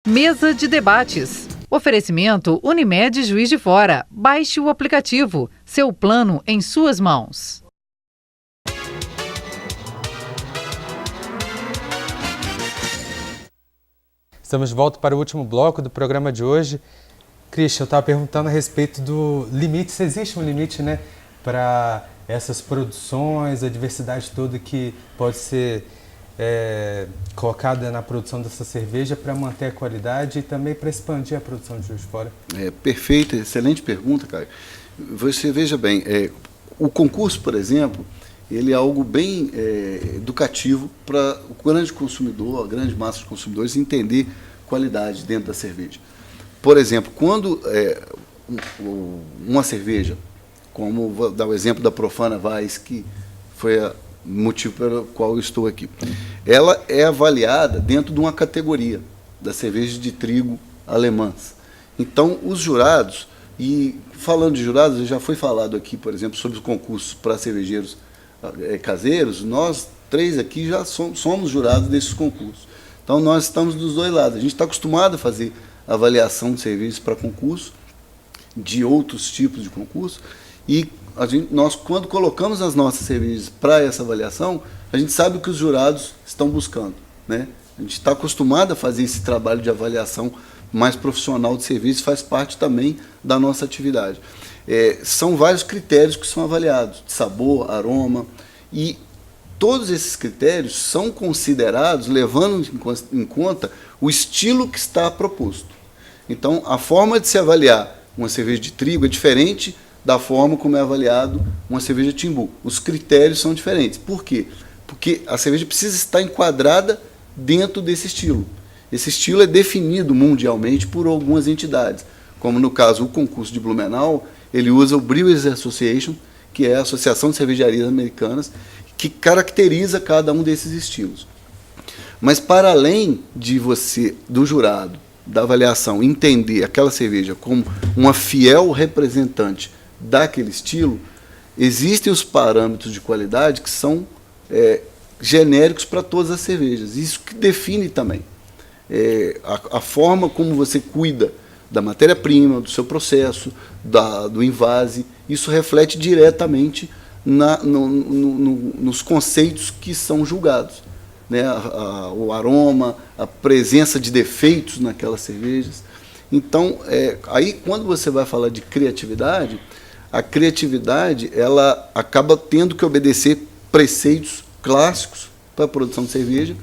Mesa de debates. Oferecimento Unimed Juiz de Fora. Baixe o aplicativo. Seu plano em suas mãos. Estamos de volta para o último bloco do programa de hoje. Christian, eu estava perguntando a respeito do limite. Se existe um limite, né, para essas produções, a diversidade toda que pode ser colocada na produção dessa cerveja para manter a qualidade e também para expandir a produção de Juiz de Fora? Perfeito, excelente pergunta, Caio. Você veja bem, o concurso, por exemplo, ele é algo bem educativo para o grande consumidor, a grande massa de consumidores entender qualidade dentro da cerveja. Por exemplo, quando uma cerveja, como vou dar o exemplo da Profana Weiss, que foi o motivo pelo qual eu estou aqui, ela é avaliada dentro de uma categoria das cervejas de trigo alemãs. Então, os jurados, e falando de jurados, já foi falado aqui, por exemplo, sobre os concursos para cervejeiros caseiros, nós três aqui já somos jurados desses concursos. Então, nós estamos dos dois lados. A gente está acostumado a fazer avaliação de cervejas para concurso, de outros tipos de concurso, e nós, quando colocamos as nossas cervejas para essa avaliação, a gente sabe o que os jurados estão buscando, né? A gente está acostumado a fazer esse trabalho de avaliação mais profissional de cervejas, faz parte também da nossa atividade. São vários critérios que são avaliados, de sabor, aroma, e todos esses critérios são considerados levando em conta o estilo que está proposto. Então, a forma de se avaliar uma cerveja de trigo é diferente da forma como é avaliado uma cerveja Timbu. Os critérios são diferentes. Por quê? Porque a cerveja precisa estar enquadrada dentro desse estilo. Esse estilo é definido mundialmente por algumas entidades, como no caso o concurso de Blumenau, ele usa o Brewers Association, que é a Associação de Cervejarias Americanas, que caracteriza cada um desses estilos. Mas para além de você, do jurado, da avaliação, entender aquela cerveja como uma fiel representante daquele estilo, existem os parâmetros de qualidade que são genéricos para todas as cervejas. Isso que define também a forma como você cuida da matéria-prima, do seu processo, do invase. Isso reflete diretamente nos conceitos que são julgados, né? O aroma, a presença de defeitos naquelas cervejas. Então, aí quando você vai falar de criatividade, a criatividade ela acaba tendo que obedecer preceitos clássicos para a produção de cerveja,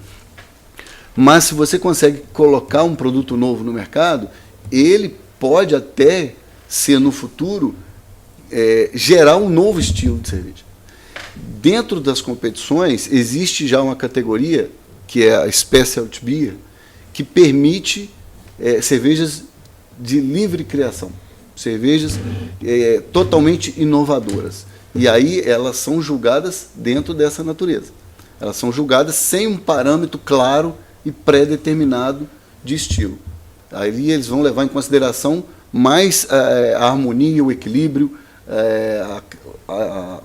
mas se você consegue colocar um produto novo no mercado, ele pode até ser no futuro gerar um novo estilo de cerveja. Dentro das competições existe já uma categoria que é a Specialty Beer, que permite cervejas de livre criação, cervejas totalmente inovadoras. E aí elas são julgadas dentro dessa natureza. Elas são julgadas sem um parâmetro claro e pré-determinado de estilo. Aí eles vão levar em consideração mais a harmonia, o equilíbrio,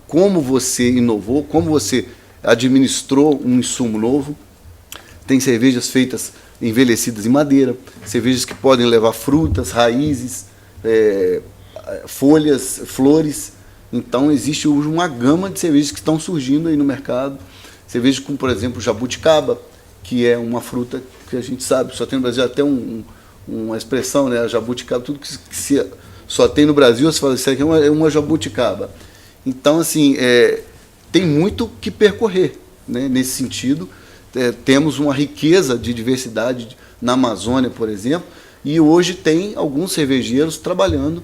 como você inovou, como você administrou um insumo novo. Tem cervejas feitas envelhecidas em madeira, cervejas que podem levar frutas, raízes, folhas, flores. Então existe hoje uma gama de cervejas que estão surgindo aí no mercado. Cervejas como, por exemplo, jabuticaba, que é uma fruta que a gente sabe, só tem no Brasil até uma expressão, né? A jabuticaba, tudo que só tem no Brasil, você fala, isso aqui é uma jabuticaba. Então, assim, tem muito que percorrer, né? Nesse sentido. Temos uma riqueza de diversidade na Amazônia, por exemplo, e hoje tem alguns cervejeiros trabalhando.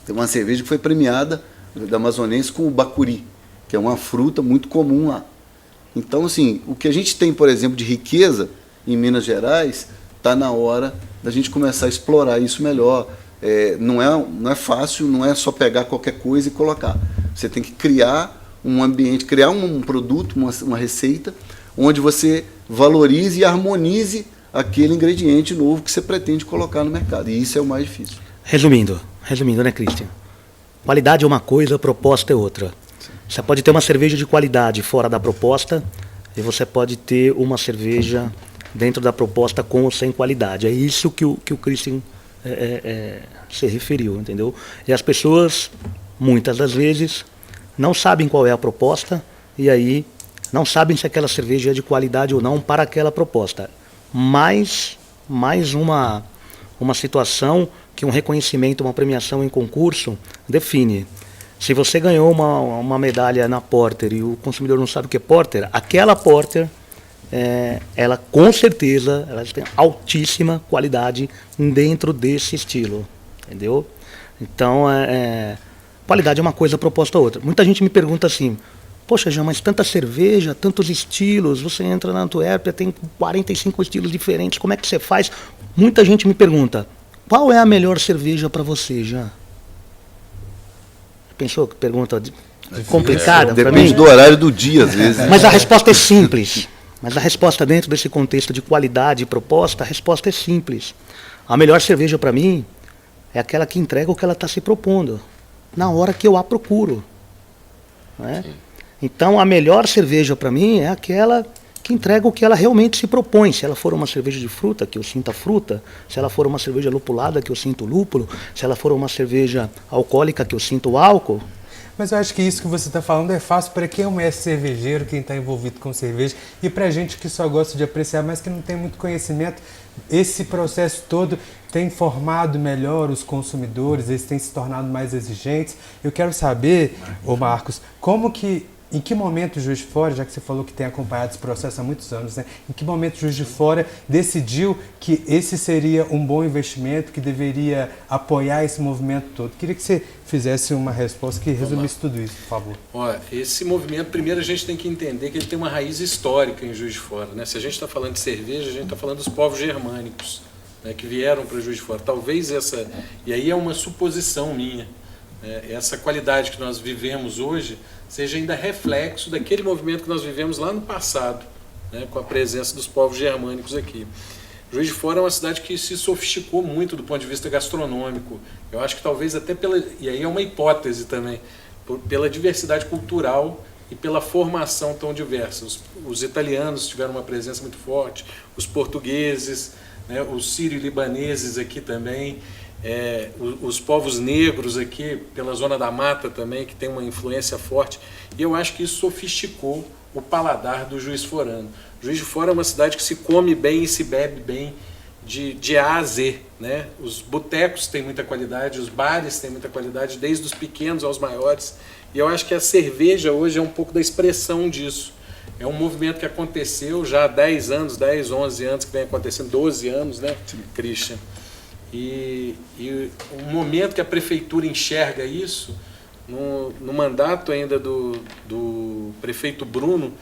Tem uma cerveja que foi premiada da Amazonense com o bacuri, que é uma fruta muito comum lá. Então, assim, o que a gente tem, por exemplo, de riqueza em Minas Gerais, está na hora da gente começar a explorar isso melhor. Não é fácil, não é só pegar qualquer coisa e colocar. Você tem que criar um ambiente, criar um produto, uma receita, onde você valorize e harmonize aquele ingrediente novo que você pretende colocar no mercado. E isso é o mais difícil. Resumindo, né, Christian? Qualidade é uma coisa, proposta é outra. Sim. Você pode ter uma cerveja de qualidade fora da proposta e você pode ter uma cerveja dentro da proposta com ou sem qualidade. É isso que o Christian se referiu, entendeu? E as pessoas, muitas das vezes, não sabem qual é a proposta e aí não sabem se aquela cerveja é de qualidade ou não para aquela proposta. Mais uma situação que um reconhecimento, uma premiação em concurso define. Se você ganhou uma medalha na Porter e o consumidor não sabe o que é Porter, aquela Porter, ela com certeza ela tem altíssima qualidade dentro desse estilo, entendeu? Então, qualidade é uma coisa, proposta outra. Muita gente me pergunta assim, poxa, Jean, mas tanta cerveja, tantos estilos, você entra na Antuérpia, tem 45 estilos diferentes, como é que você faz? Muita gente me pergunta, qual é a melhor cerveja para você, Jean? Pensou que pergunta complicada para mim? Depende do horário do dia, às vezes. Mas a resposta é simples. Mas a resposta dentro desse contexto de qualidade e proposta, a resposta é simples. A melhor cerveja para mim é aquela que entrega o que ela está se propondo, na hora que eu a procuro. Né? Então, a melhor cerveja para mim é aquela que entrega o que ela realmente se propõe. Se ela for uma cerveja de fruta, que eu sinta fruta. Se ela for uma cerveja lupulada, que eu sinto lúpulo. Se ela for uma cerveja alcoólica, que eu sinto álcool. Mas eu acho que isso que você está falando é fácil para quem é um mestre cervejeiro, quem está envolvido com cerveja, e para gente que só gosta de apreciar, mas que não tem muito conhecimento. Esse processo todo tem formado melhor os consumidores, eles têm se tornado mais exigentes. Eu quero saber, ô Marcos, em que momento o Juiz de Fora, já que você falou que tem acompanhado esse processo há muitos anos, né? Em que momento o Juiz de Fora decidiu que esse seria um bom investimento, que deveria apoiar esse movimento todo? Queria que você fizesse uma resposta que resumisse tudo isso, por favor. Olha, esse movimento, primeiro a gente tem que entender que ele tem uma raiz histórica em Juiz de Fora, né? Se a gente está falando de cerveja, a gente está falando dos povos germânicos, né, que vieram para Juiz de Fora. Talvez e aí é uma suposição minha, né? Essa qualidade que nós vivemos hoje seja ainda reflexo daquele movimento que nós vivemos lá no passado, né, com a presença dos povos germânicos aqui. Juiz de Fora é uma cidade que se sofisticou muito do ponto de vista gastronômico. Eu acho que talvez até e aí é uma hipótese também, pela diversidade cultural e pela formação tão diversa. Os italianos tiveram uma presença muito forte, os portugueses, né, os sírio-libaneses aqui também, os povos negros aqui, pela Zona da Mata também, que tem uma influência forte, e eu acho que isso sofisticou o paladar do Juiz Forano. Juiz de Fora é uma cidade que se come bem e se bebe bem de A a Z, né? Os botecos têm muita qualidade, os bares têm muita qualidade, desde os pequenos aos maiores, e eu acho que a cerveja hoje é um pouco da expressão disso. É um movimento que aconteceu já há 10 anos, 10, 11 anos, que vem acontecendo, 12 anos, né, Christian? E o momento que a prefeitura enxerga isso, no mandato ainda do prefeito Bruno,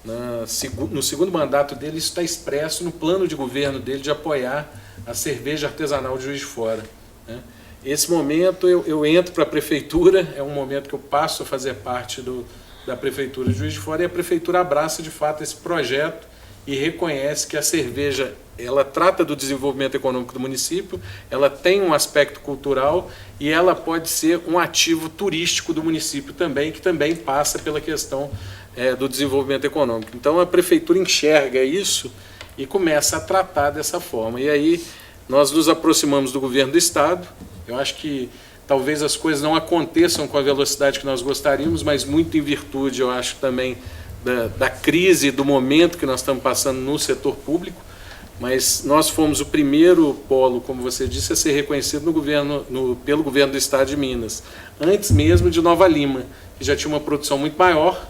no segundo mandato dele, isso está expresso no plano de governo dele de apoiar a cerveja artesanal de Juiz de Fora, né? Esse momento eu entro para a prefeitura, é um momento que eu passo a fazer parte da prefeitura de Juiz de Fora, e a prefeitura abraça de fato esse projeto e reconhece que a cerveja, ela trata do desenvolvimento econômico do município, ela tem um aspecto cultural e ela pode ser um ativo turístico do município também, que também passa pela questão do desenvolvimento econômico. Então a prefeitura enxerga isso e começa a tratar dessa forma. E aí nós nos aproximamos do governo do estado. Eu acho que talvez as coisas não aconteçam com a velocidade que nós gostaríamos, mas muito em virtude, eu acho, também da crise, do momento que nós estamos passando no setor público. Mas nós fomos o primeiro polo, como você disse, a ser reconhecido pelo governo do estado de Minas, antes mesmo de Nova Lima, que já tinha uma produção muito maior,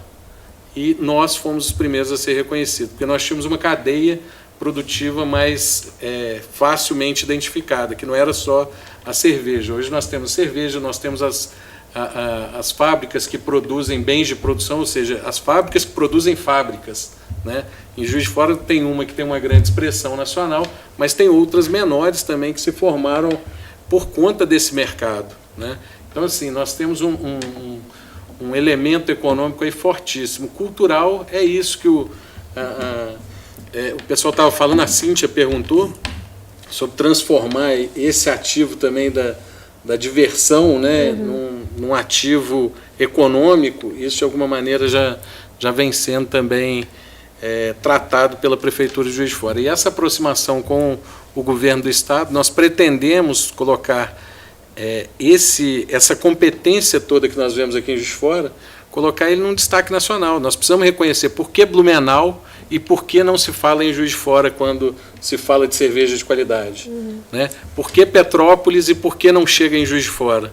e nós fomos os primeiros a ser reconhecidos, porque nós tínhamos uma cadeia produtiva mais facilmente identificada, que não era só a cerveja. Hoje nós temos cerveja, nós temos as fábricas que produzem bens de produção, ou seja, as fábricas que produzem fábricas, né? Em Juiz de Fora tem uma que tem uma grande expressão nacional, mas tem outras menores também que se formaram por conta desse mercado, né? Então, assim, nós temos um elemento econômico aí fortíssimo. Cultural é isso que o pessoal estava falando, a Cíntia perguntou sobre transformar esse ativo também da diversão, né, num ativo econômico. Isso, de alguma maneira, já vem sendo também tratado pela Prefeitura de Juiz de Fora. E essa aproximação com o governo do Estado, nós pretendemos colocar essa competência toda que nós vemos aqui em Juiz de Fora, colocar ele num destaque nacional. Nós precisamos reconhecer por que Blumenau e por que não se fala em Juiz de Fora quando se fala de cerveja de qualidade. Né? Por que Petrópolis e por que não chega em Juiz de Fora?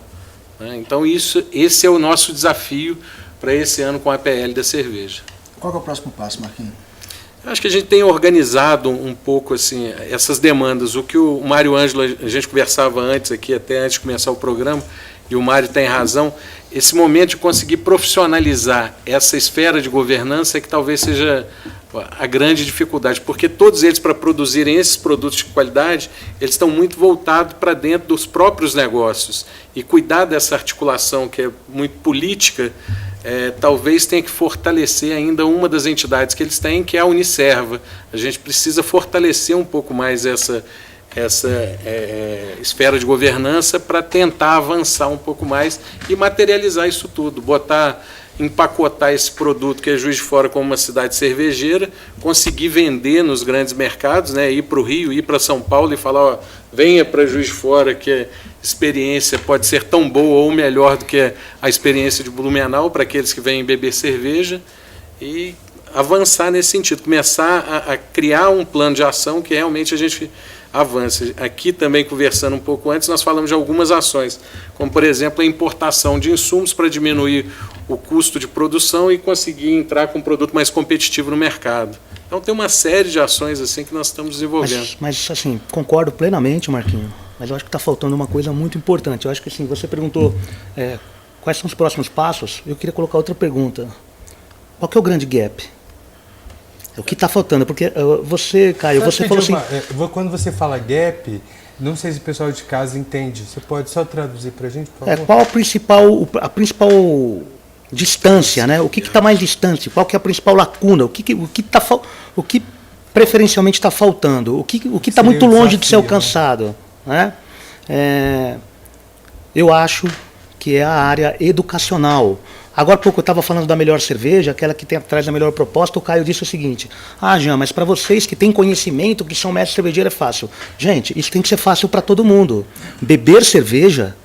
Né? Então, esse é o nosso desafio para esse ano com a PL da cerveja. Qual que é o próximo passo, Marquinhos? Acho que a gente tem organizado um pouco assim, essas demandas. O que o Mário Ângelo, a gente conversava antes aqui, até antes de começar o programa, e o Mário tem razão, esse momento de conseguir profissionalizar essa esfera de governança é que talvez seja a grande dificuldade, porque todos eles, para produzirem esses produtos de qualidade, eles estão muito voltados para dentro dos próprios negócios. E cuidar dessa articulação, que é muito política, talvez tenha que fortalecer ainda uma das entidades que eles têm, que é a Unicerva. A gente precisa fortalecer um pouco mais essa esfera de governança para tentar avançar um pouco mais e materializar isso tudo, empacotar esse produto que é Juiz de Fora como uma cidade cervejeira, conseguir vender nos grandes mercados, né, ir para o Rio, ir para São Paulo e falar, venha para Juiz de Fora, que a experiência pode ser tão boa ou melhor do que a experiência de Blumenau para aqueles que vêm beber cerveja, e avançar nesse sentido, começar a criar um plano de ação que realmente a gente avance. Aqui também, conversando um pouco antes, nós falamos de algumas ações, como, por exemplo, a importação de insumos para diminuir o custo de produção e conseguir entrar com um produto mais competitivo no mercado. Então, tem uma série de ações assim que nós estamos desenvolvendo. Mas assim, concordo plenamente, Marquinhos, mas eu acho que está faltando uma coisa muito importante. Eu acho que assim, você perguntou quais são os próximos passos, eu queria colocar outra pergunta. Qual que é o grande gap? O que está faltando? Porque você, Caio, você falou assim... Quando você fala gap, não sei se o pessoal de casa entende. Você pode só traduzir para a gente, por favor? Qual a principal distância, né? O que está mais distante? Qual que é a principal lacuna? O que preferencialmente está faltando? O que está muito longe de ser alcançado? Né? Eu acho que é a área educacional. Agora há pouco eu estava falando da melhor cerveja, aquela que traz a melhor proposta, o Caio disse o seguinte, Jean, mas para vocês que têm conhecimento, que são mestres cervejeiros, é fácil. Gente, isso tem que ser fácil para todo mundo. Beber cerveja,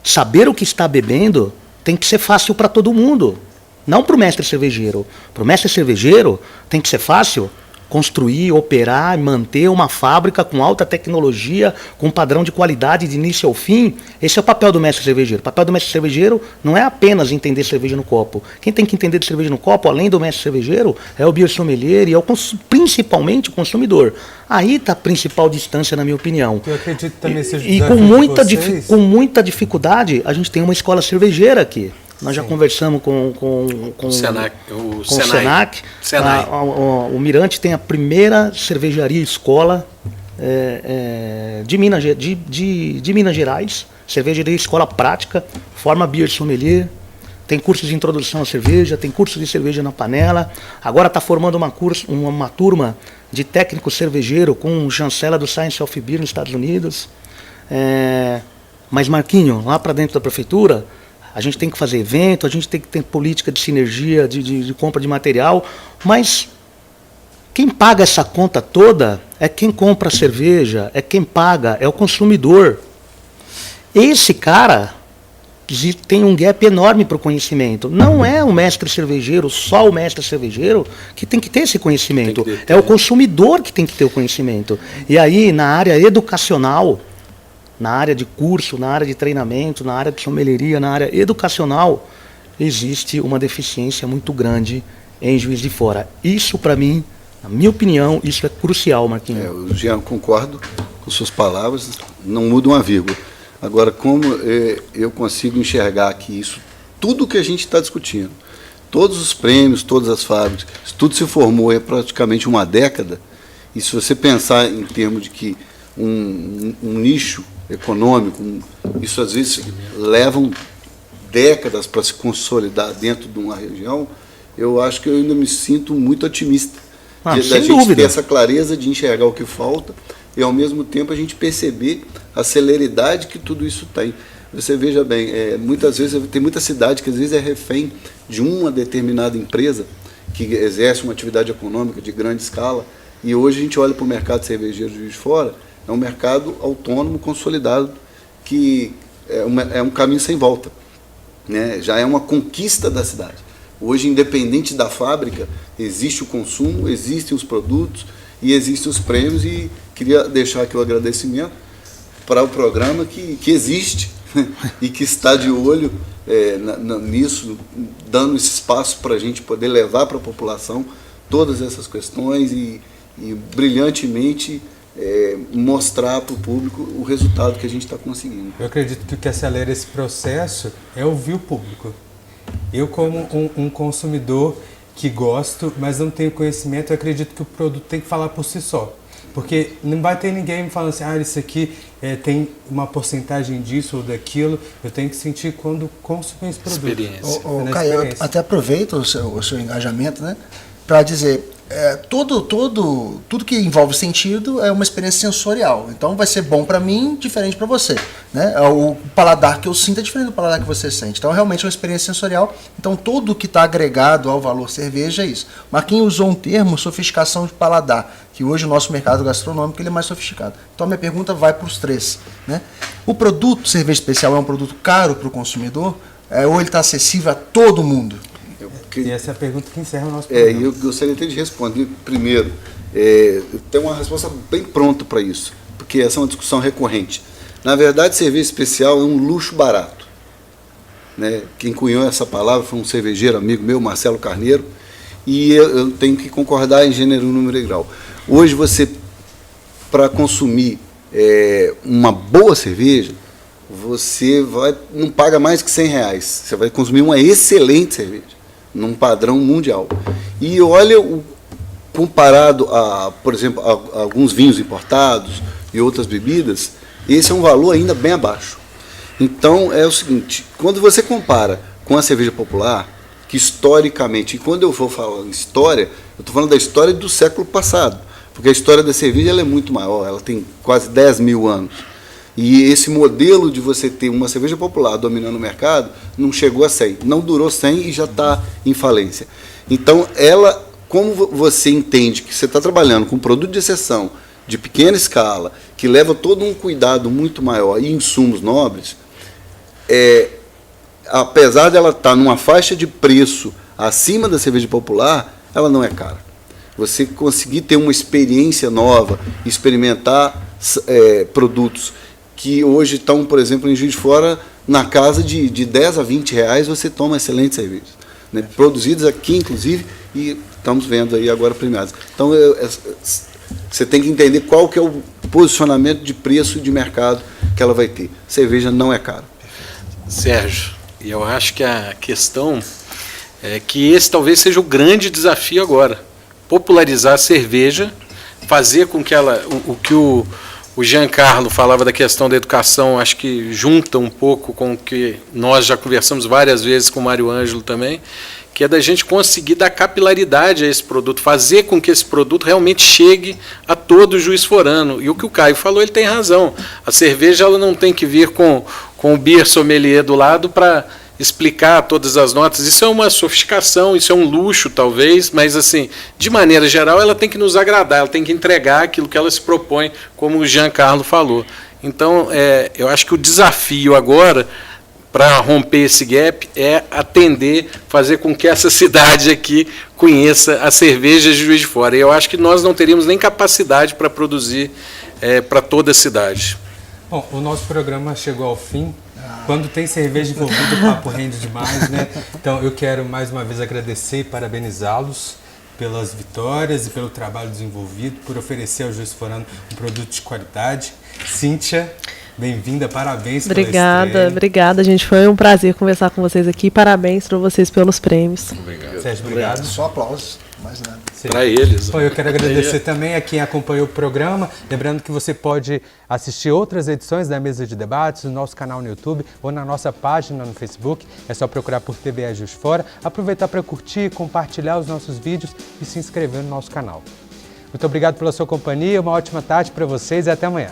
saber o que está bebendo, tem que ser fácil para todo mundo. Não para o mestre cervejeiro. Para o mestre cervejeiro, tem que ser fácil construir, operar, manter uma fábrica com alta tecnologia, com padrão de qualidade de início ao fim. Esse é o papel do mestre cervejeiro. O papel do mestre cervejeiro não é apenas entender cerveja no copo. Quem tem que entender de cerveja no copo, além do mestre cervejeiro, é o beer sommelier e é principalmente o consumidor. Aí está a principal distância, na minha opinião. Eu acredito também seja e com muita dificuldade, a gente tem uma escola cervejeira aqui. Nós já conversamos com o Senac. O Mirante tem a primeira cervejaria escola de Minas Gerais, cervejaria escola prática, forma beer sommelier, tem cursos de introdução à cerveja, tem cursos de cerveja na panela, agora está formando uma turma de técnico cervejeiro com chancela do Science of Beer nos Estados Unidos. Mas, Marquinho, lá para dentro da prefeitura, a gente tem que fazer evento, a gente tem que ter política de sinergia, de compra de material, mas quem paga essa conta toda é quem compra a cerveja, é quem paga, é o consumidor. Esse cara tem um gap enorme para o conhecimento. Não é o mestre cervejeiro, só o mestre cervejeiro, que tem que ter esse conhecimento. É o consumidor que tem que ter o conhecimento. E aí, na área educacional, na área de curso, na área de treinamento, na área de sommelieria, na área educacional, existe uma deficiência muito grande em Juiz de Fora. Isso, para mim, na minha opinião, isso é crucial, Marquinhos. Eu já concordo com suas palavras, não muda uma vírgula. Agora, como eu consigo enxergar que isso, tudo que a gente está discutindo, todos os prêmios, todas as fábricas, isso tudo se formou há praticamente uma década, e se você pensar em termos de que um nicho econômico, isso às vezes levam décadas para se consolidar dentro de uma região, eu acho que eu ainda me sinto muito otimista. Da gente ter essa clareza de enxergar o que falta e, ao mesmo tempo, a gente perceber a celeridade que tudo isso tem. Você veja bem, muitas vezes tem muita cidade que às vezes é refém de uma determinada empresa que exerce uma atividade econômica de grande escala, e hoje a gente olha para o mercado cervejeiro de Juiz de Fora, é um mercado autônomo, consolidado, que é um caminho sem volta, né? Já é uma conquista da cidade. Hoje, independente da fábrica, existe o consumo, existem os produtos e existem os prêmios, e queria deixar aqui o agradecimento para o programa que existe e que está de olho nisso, dando esse espaço para a gente poder levar para a população todas essas questões e brilhantemente mostrar para o público o resultado que a gente está conseguindo. Eu acredito que o que acelera esse processo é ouvir o público. Eu, como um consumidor que gosto, mas não tenho conhecimento, eu acredito que o produto tem que falar por si só. Porque não vai ter ninguém me falando assim, isso aqui tem uma porcentagem disso ou daquilo. Eu tenho que sentir quando consumir esse produto. Experiência. Caio, eu até aproveito o seu engajamento, né, para dizer, tudo que envolve sentido é uma experiência sensorial. Então vai ser bom para mim, diferente para você, né? O paladar que eu sinto é diferente do paladar que você sente. Então realmente é uma experiência sensorial. Então tudo que está agregado ao valor cerveja é isso. Marquinhos usou um termo, sofisticação de paladar, que hoje o nosso mercado gastronômico ele é mais sofisticado. Então a minha pergunta vai para os três, né? O produto cerveja especial é um produto caro para o consumidor, ou ele está acessível a todo mundo? E essa é a pergunta que encerra o nosso programa. Eu gostaria até de responder primeiro. Tem uma resposta bem pronta para isso, porque essa é uma discussão recorrente. Na verdade, cerveja especial é um luxo barato, né? Quem cunhou essa palavra foi um cervejeiro amigo meu, Marcelo Carneiro, e eu tenho que concordar em gênero, número e grau. Hoje para consumir uma boa cerveja, você não paga mais que R$100. Você vai consumir uma excelente cerveja, num padrão mundial. E olha, comparado por exemplo, a alguns vinhos importados e outras bebidas, esse é um valor ainda bem abaixo. Então, é o seguinte, quando você compara com a cerveja popular, que historicamente, e quando eu vou falar em história, eu estou falando da história do século passado, porque a história da cerveja ela é muito maior, ela tem quase 10 mil anos. E esse modelo de você ter uma cerveja popular dominando o mercado não chegou a 100, não durou 100 e já está em falência. Então, como você entende que você está trabalhando com um produto de exceção, de pequena escala, que leva todo um cuidado muito maior e insumos nobres, apesar dela estar numa faixa de preço acima da cerveja popular, ela não é cara. Você conseguir ter uma experiência nova, experimentar produtos que hoje estão, por exemplo, em Juiz de Fora, na casa de 10 a 20 reais, você toma excelentes cervejas, né? Produzidas aqui, inclusive, e estamos vendo aí agora premiadas. Então, você tem que entender qual que é o posicionamento de preço de mercado que ela vai ter. Cerveja não é cara. Sérgio, e eu acho que a questão é que esse talvez seja o grande desafio agora. Popularizar a cerveja, fazer com que o que o Giancarlo falava da questão da educação, acho que junta um pouco com o que nós já conversamos várias vezes com o Mário Ângelo também, que é da gente conseguir dar capilaridade a esse produto, fazer com que esse produto realmente chegue a todo juiz forano. E o que o Caio falou, ele tem razão. A cerveja ela não tem que vir com o beer sommelier do lado para explicar todas as notas. Isso é uma sofisticação, isso é um luxo talvez, mas assim, de maneira geral ela tem que nos agradar, ela tem que entregar aquilo que ela se propõe, como o Giancarlo falou. Então, eu acho que o desafio agora para romper esse gap é atender, fazer com que essa cidade aqui conheça a cerveja de Juiz de Fora. E eu acho que nós não teríamos nem capacidade para produzir para toda a cidade. Bom, o nosso programa chegou ao fim. Quando tem cerveja envolvida, o papo rende demais, né? Então, eu quero mais uma vez agradecer e parabenizá-los pelas vitórias e pelo trabalho desenvolvido, por oferecer ao Juiz Forano um produto de qualidade. Cíntia, bem-vinda, parabéns pela estreia. Obrigada, gente. Foi um prazer conversar com vocês aqui. Parabéns para vocês pelos prêmios. Obrigado. Sérgio, obrigado. Só aplausos, mais nada. Para eles. Bom, eu quero agradecer também a quem acompanhou o programa. Lembrando que você pode assistir outras edições da Mesa de Debates no nosso canal no YouTube ou na nossa página no Facebook. É só procurar por TVE Juiz de Fora. Aproveitar para curtir, compartilhar os nossos vídeos e se inscrever no nosso canal. Muito obrigado pela sua companhia, uma ótima tarde para vocês e até amanhã.